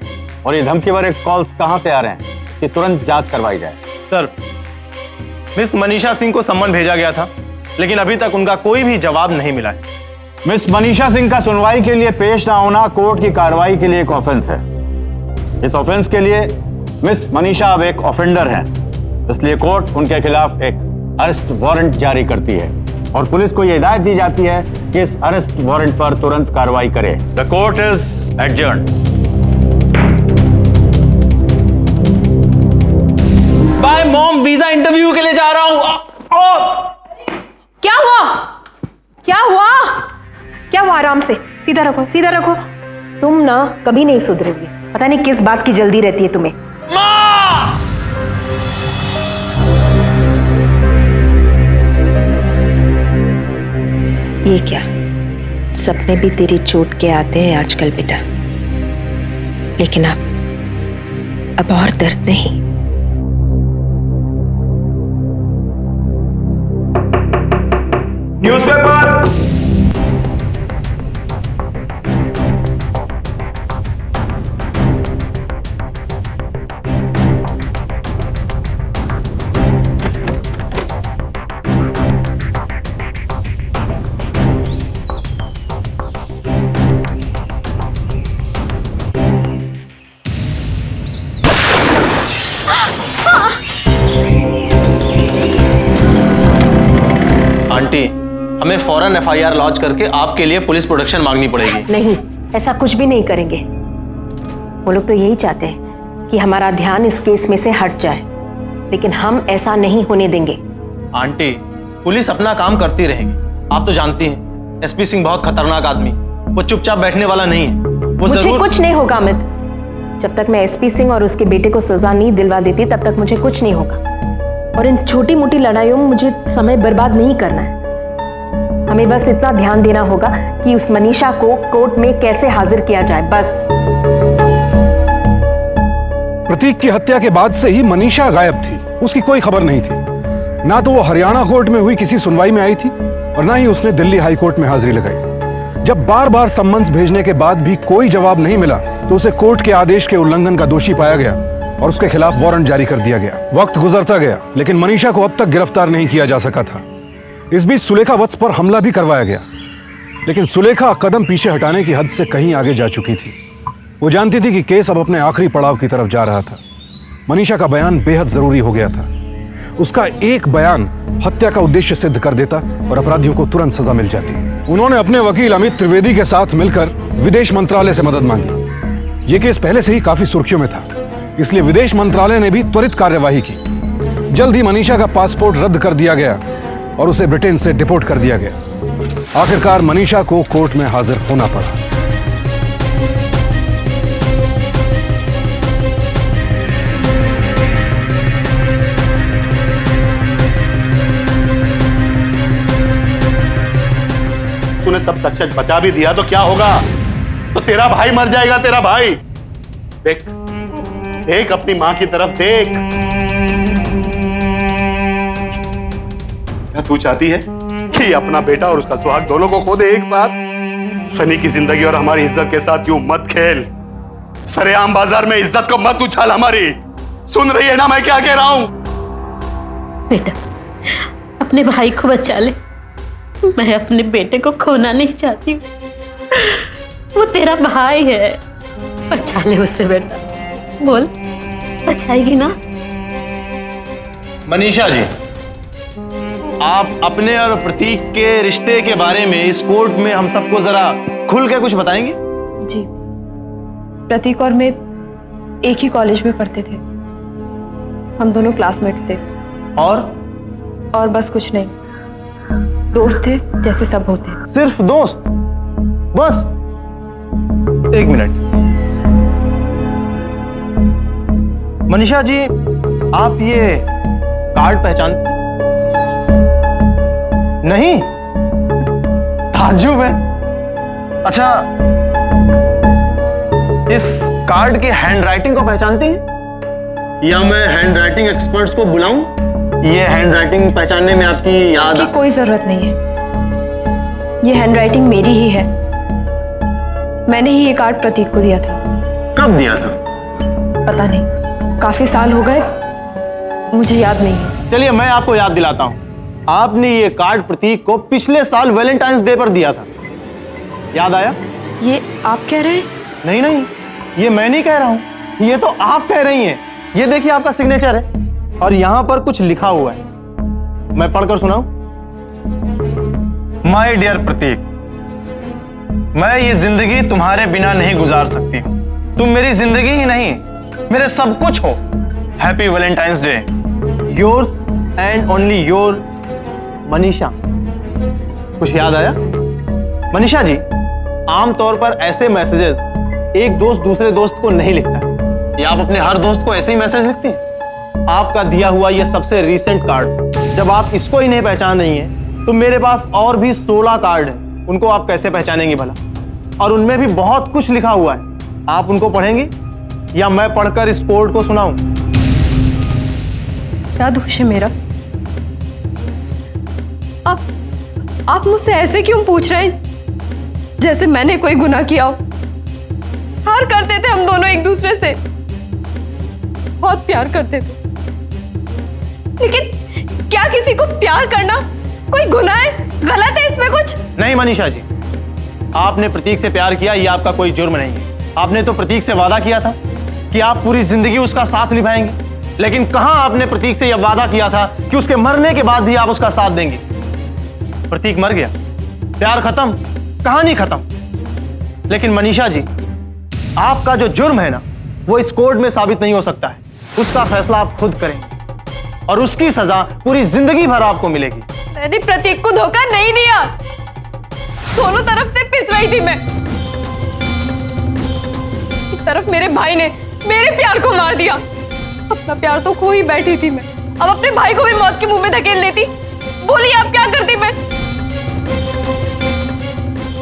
और ये धमकी भरे कॉल्स कहां से आ रहे हैं इसकी तुरंत जांच करवाई जाए। सर, मिस मनीषा सिंह को सम्मन भेजा गया था लेकिन अभी तक उनका कोई भी जवाब नहीं मिला है। मिस मनीषा सिंह का सुनवाई के लिए पेश ना होना कोर्ट की कार्रवाई के लिए एक ऑफेंस है। इस ऑफेंस के लिए मिस मनीषा अब एक ऑफेंडर हैं, इसलिए कोर्ट उनके खिलाफ एक अरेस्ट वारंट जारी करती है और पुलिस को यह हिदायत दी जाती है कि इस अरेस्ट वारंट पर तुरंत कार्रवाई करे। The court is adjourned. Bye mom, visa interview के लिए जा रहा हूं। क्या हुआ? क्या हुआ? क्या हुआ? आराम से, सीधा रखो, सीधा रखो। तुम ना कभी नहीं सुधरोगी। पता नहीं किस बात की जल्दी रहती है तुम्हें। ये क्या, सपने भी तेरी चोट के आते हैं आजकल बेटा, लेकिन अब और दर्द नहीं। न्यूज़पेपर। आंटी, हमें फौरन एफआईआर लॉन्च करके आपके लिए पुलिस प्रोटेक्शन मांगनी पड़ेगी। नहीं, ऐसा कुछ भी नहीं करेंगे। वो लोग तो यही चाहते हैं कि हमारा ध्यान इस केस में से हट जाए, लेकिन हम ऐसा नहीं होने देंगे। आंटी, पुलिस अपना काम करती रहेगी। आप तो जानती हैं एसपी सिंह बहुत खतरनाक आदमी, वो चुपचाप बैठने वाला नहीं है। वो मुझे जरूर... कुछ नहीं होगा अमित। जब तक मैं एसपी सिंह और उसके बेटे को सजा नहीं दिलवा देती तब तक मुझे कुछ नहीं होगा। और इन छोटी मोटी लड़ाइयों में मुझे समय बर्बाद नहीं करना है। हमें बस इतना ध्यान देना होगा कि उस मनीषा को कोर्ट में कैसे हाजिर किया जाए, बस। प्रतीक की हत्या के बाद से ही मनीषा गायब थी, उसकी कोई खबर नहीं थी। ना तो वो हरियाणा कोर्ट में हुई किसी सुनवाई में आई थी और ना ही उसने दिल्ली हाई कोर्ट में हाजिरी लगाई। जब बार बार सम्मन्स भेजने के बाद भी कोई जवाब नहीं मिला तो उसे कोर्ट के आदेश के उल्लंघन का दोषी पाया गया और उसके खिलाफ वारंट जारी कर दिया गया। वक्त गुजरता गया लेकिन मनीषा को अब तक गिरफ्तार नहीं किया जा सका था। इस बीच सुलेखा वत्स पर हमला भी करवाया गया, लेकिन सुलेखा कदम पीछे हटाने की हद से कहीं आगे जा चुकी थी। वो जानती थी कि केस अब अपने आखिरी पड़ाव की तरफ जा रहा था। मनीषा का बयान बेहद जरूरी हो गया था। उसका एक बयान हत्या का उद्देश्य सिद्ध कर देता और अपराधियों को तुरंत सजा मिल जाती। उन्होंने अपने वकील अमित त्रिवेदी के साथ मिलकर विदेश मंत्रालय से मदद मांगी। ये केस पहले से ही काफी सुर्खियों में था, इसलिए विदेश मंत्रालय ने भी त्वरित कार्यवाही की। जल्द ही मनीषा का पासपोर्ट रद्द कर दिया गया और उसे ब्रिटेन से डिपोर्ट कर दिया गया। आखिरकार मनीषा को कोर्ट में हाजिर होना पड़ा। तूने सब सच सच बता भी दिया तो क्या होगा? तो तेरा भाई मर जाएगा, तेरा भाई। देख, देख अपनी मां की तरफ देख। क्या तू चाहती है कि अपना बेटा और उसका सुहाग दोनों को खो दे एक साथ? सनी की जिंदगी और हमारी इज्जत के साथ यूं मत खेल। सरेआम बाजार में इज्जत को मत उछाल हमारी। सुन रही है ना मैं क्या कह रहा हूं? बेटा, अपने भाई को बचा ले। मैं अपने बेटे को खोना नहीं चाहती हूँ। वो तेरा भाई है, बचा ले उसे बेटा। बोल, बचाएगी ना? मनीषा जी, आप अपने और प्रतीक के रिश्ते के बारे में इस कोर्ट में हम सबको जरा खुल के कुछ बताएंगे? जी, प्रतीक और मैं एक ही कॉलेज में पढ़ते थे। हम दोनों क्लासमेट्स थे। और बस कुछ नहीं, दोस्त थे जैसे सब होते हैं। सिर्फ दोस्त? बस 1 मिनट। मनीषा जी, आप ये कार्ड पहचान नहीं? ताज्जुब है। अच्छा, इस कार्ड की हैंडराइटिंग को पहचानती हैं? या मैं हैंडराइटिंग एक्सपर्ट्स को बुलाऊं? ये हैंडराइटिंग पहचानने में आपकी याद? इसकी कोई जरूरत नहीं है। ये हैंडराइटिंग मेरी ही है। मैंने ही ये कार्ड प्रतीक को दिया था। कब दिया था? पता नहीं, काफी साल हो गए, मुझे याद नहीं है। चलिए मैं आपको याद दिलाता हूं। आपने ये कार्ड प्रतीक को पिछले साल वैलेंटाइंस डे पर दिया था। याद आया? ये आप कह रहे हैं? नहीं नहीं, ये मैं नहीं कह रहा हूं, ये तो आप कह रही हैं। ये देखिए आपका सिग्नेचर है और यहां पर कुछ लिखा हुआ है, मैं पढ़कर सुनाऊं? माय डियर प्रतीक, मैं ये जिंदगी तुम्हारे बिना नहीं गुजार सकती हूं। तुम मेरी जिंदगी ही नहीं, मेरे सब कुछ हो। Happy Valentine's day. Yours and only your Manisha. कुछ याद आया? मनीषा जी, आमतौर पर ऐसे मैसेजेस एक दोस्त दूसरे दोस्त को नहीं लिखता है। या आप अपने हर दोस्त को ऐसे ही मैसेज लिखते हैं? आपका दिया हुआ ये सबसे रीसेंट कार्ड, जब आप इसको ही नहीं पहचान रही हैं, तो मेरे पास और भी 16 कार्ड हैं। उनको आप कैसे पहचानेंगी भला? और उनमें भी बहुत कुछ लिखा हुआ है। आप उनको पढ़ेंगी या मैं पढ़कर इस कोड को सुनाऊं? क्या दोष है मेरा? आप मुझसे ऐसे क्यों पूछ रहे हैं, जैसे मैंने कोई गुनाह किया हो? प्यार करते थे हम दोनों एक दूसरे से, बहुत प्यार करते थे। लेकिन क्या किसी को प्यार करना कोई गुनाह है? गलत है इसमें कुछ? नहीं मनीषा जी, आपने प्रतीक से प्यार किया, ये आपका कोई जुर्म नहीं है। आपने तो प्रतीक से वादा किया था कि आप पूरी जिंदगी उसका साथ निभाएंगे, लेकिन कहां आपने प्रतीक से यह वादा किया था कि उसके मरने के बाद भी आप उसका साथ देंगे? प्रतीक मर गया, प्यार खत्म, कहानी खत्म। लेकिन मनीषा जी, आपका जो जुर्म है ना, वो इस कोर्ट में साबित नहीं हो सकता है। उसका फैसला आप खुद करेंगे और उसकी सजा पूरी जिंदगी भर आपको मिलेगी। मैंने प्रतीक को धोखा नहीं दिया, दोनों तरफ से पिस रही थी मैं। एक तरफ मेरे भाई ने मेरे प्यार को मार दिया, अपना प्यार तो खो ही बैठी थी मैं। अब अपने भाई को भी मौत के मुंह में धकेल लेती। बोलिए आप क्या करती मैं?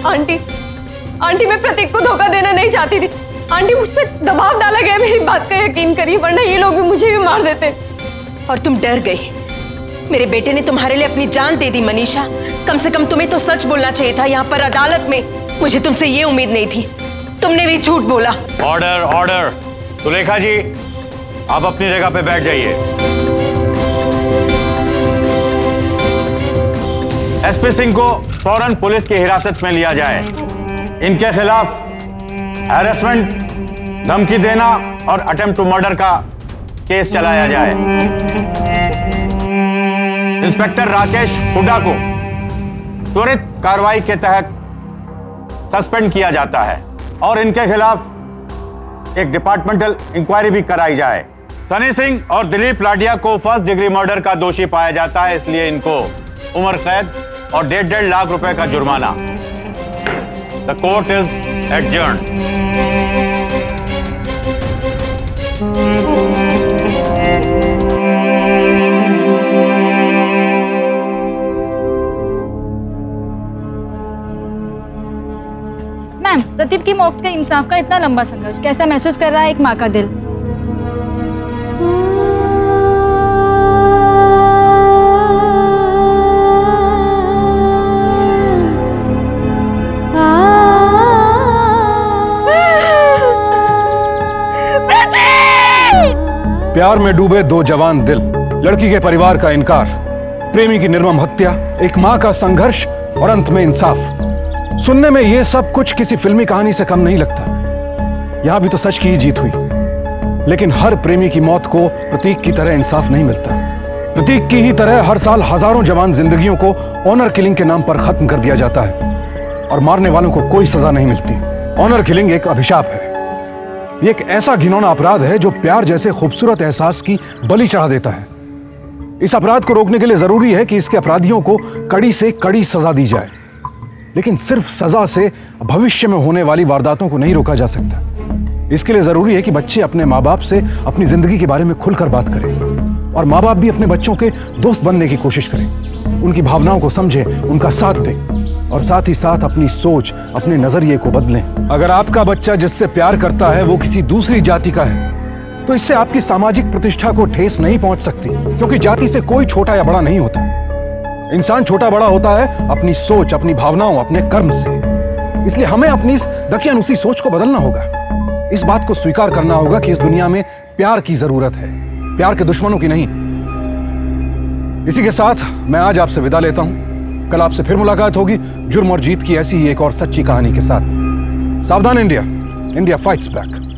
आंटी मैं प्रतीक को धोखा देना नहीं चाहती थी। आंटी, मुझ पे दबाव डाला गया, मेरी बात का यकीन करिए, वरना ये लोग भी मुझे भी मार देते। और तुम डर गई। मेरे बेटे ने तुम्हारे लिए अपनी जान दे दी मनीषा। कम से कम तुम्हें तो सच बोलना चाहिए था यहाँ पर अदालत में। मुझे तुमसे ये उम्मीद नहीं थी, तुमने भी झूठ बोला। Order order. सुलेखा जी, आप अपनी जगह पे बैठ जाइए। एसपी सिंह को फौरन पुलिस की हिरासत में लिया जाए। इनके खिलाफ हैरेसमेंट, धमकी देना और अटेम्प्ट टू मर्डर का केस चलाया जाए। इंस्पेक्टर राकेश हुड्डा को त्वरित कार्रवाई के तहत सस्पेंड किया जाता है और इनके खिलाफ एक डिपार्टमेंटल इंक्वायरी भी कराई जाए। सनी सिंह और दिलीप लाडिया को फर्स्ट डिग्री मर्डर का दोषी पाया जाता है, इसलिए इनको उम्र कैद और 1.5 लाख रुपए का जुर्माना। The court is adjourned. Ma'am, Pradeep की मौत का इंसाफ का इतना लंबा संघर्ष कैसा महसूस कर रहा है एक माँ का दिल? प्यार में डूबे दो जवान दिल, लड़की के परिवार का इनकार, प्रेमी की निर्मम हत्या, एक मां का संघर्ष और अंत में इंसाफ। सुनने में यह सब कुछ किसी फिल्मी कहानी से कम नहीं लगता। यहां भी तो सच की ही जीत हुई, लेकिन हर प्रेमी की मौत को प्रतीक की तरह इंसाफ नहीं मिलता। प्रतीक की ही तरह हर साल हजारों जवान जिंदगियों को ऑनर किलिंग के नाम पर खत्म कर दिया जाता है और मारने वालों को कोई सजा नहीं मिलती। ऑनर किलिंग एक अभिशाप है। ये एक ऐसा घिनौना अपराध है जो प्यार जैसे खूबसूरत एहसास की बलि चढ़ा देता है। इस अपराध को रोकने के लिए जरूरी है कि इसके अपराधियों को कड़ी से कड़ी सजा दी जाए। लेकिन सिर्फ सजा से भविष्य में होने वाली वारदातों को नहीं रोका जा सकता। इसके लिए जरूरी है कि बच्चे अपने माँ बाप से अपनी जिंदगी के बारे में खुलकर बात करें और माँ बाप भी अपने बच्चों के दोस्त बनने की कोशिश करें, उनकी भावनाओं को समझें, उनका साथ दें और साथ ही साथ अपनी सोच, अपने नजरिए को बदलें। अगर आपका बच्चा जिससे प्यार करता है वो किसी दूसरी जाति का है तो इससे आपकी सामाजिक प्रतिष्ठा को ठेस नहीं पहुंच सकती, क्योंकि जाति से कोई छोटा या बड़ा नहीं होता। इंसान छोटा बड़ा होता है अपनी सोच, अपनी भावनाओं, अपने कर्म से। इसलिए हमें अपनी इस दकियानुसी सोच को बदलना होगा। इस बात को स्वीकार करना होगा कि इस दुनिया में प्यार की जरूरत है, प्यार के दुश्मनों की नहीं। इसी के साथ मैं आज आपसे विदा लेता हूं। कल आपसे फिर मुलाकात होगी जुर्म और जीत की ऐसी ही एक और सच्ची कहानी के साथ। सावधान इंडिया, इंडिया फाइट्स बैक।